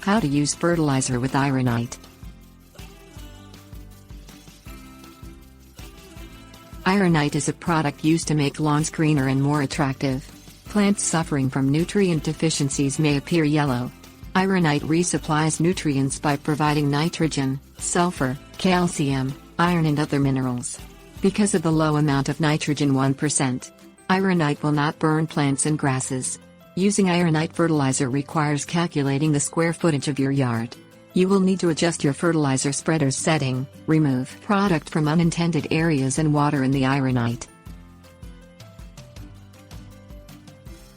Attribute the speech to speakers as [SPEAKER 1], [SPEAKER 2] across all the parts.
[SPEAKER 1] How to use fertilizer with ironite. Ironite is a product used to make lawns greener and more attractive. Plants suffering from nutrient deficiencies may appear yellow. Ironite resupplies nutrients by providing nitrogen, sulfur, calcium, iron and other minerals. Because of the low amount of nitrogen 1%, ironite will not burn plants and grasses. Using ironite fertilizer requires calculating the square footage of your yard. You will need to adjust your fertilizer spreader's setting, remove product from unintended areas and water in the ironite.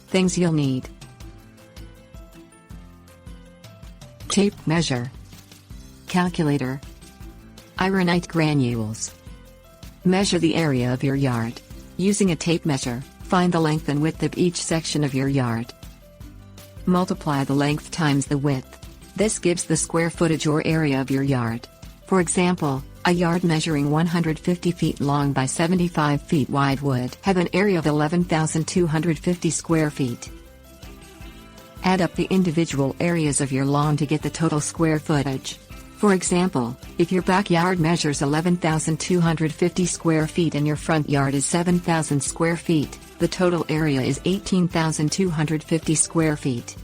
[SPEAKER 1] Things you'll need: tape measure, calculator, ironite granules. Measure the area of your yard. Using a tape measure, find the length and width of each section of your yard. Multiply the length times the width. This gives the square footage or area of your yard. For example, a yard measuring 150 feet long by 75 feet wide would have an area of 11,250 square feet. Add up the individual areas of your lawn to get the total square footage. For example, if your backyard measures 11,250 square feet and your front yard is 7,000 square feet, the total area is 18,250 square feet.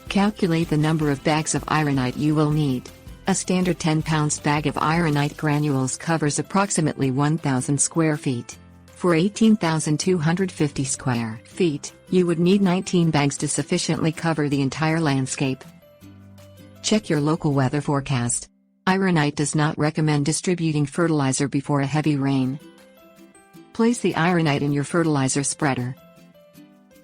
[SPEAKER 1] Calculate the number of bags of ironite you will need. A standard 10-pound bag of ironite granules covers approximately 1,000 square feet. For 18,250 square feet, you would need 19 bags to sufficiently cover the entire landscape. Check your local weather forecast. Ironite does not recommend distributing fertilizer before a heavy rain. Place the ironite in your fertilizer spreader.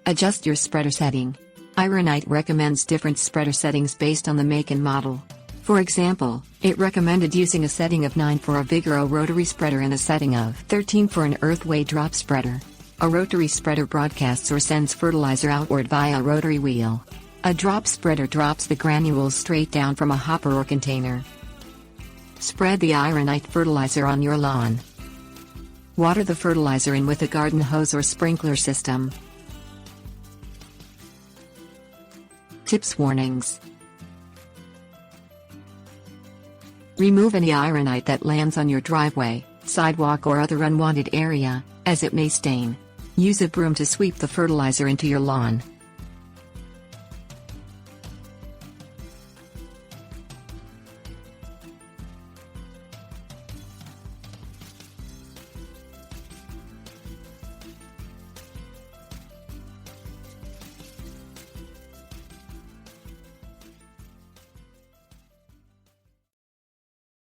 [SPEAKER 1] Adjust your spreader setting. Ironite recommends different spreader settings based on the make and model. For example, it recommended using a setting of 9 for a Vigoro rotary spreader and a setting of 13 for an Earthway drop spreader. A rotary spreader broadcasts or sends fertilizer outward via a rotary wheel. A drop spreader drops the granules straight down from a hopper or container. Spread the ironite fertilizer on your lawn. Water the fertilizer in with a garden hose or sprinkler system. Tips: warnings. Remove any ironite that lands on your driveway, sidewalk or other unwanted area, as it may stain. Use a broom to sweep the fertilizer into your lawn.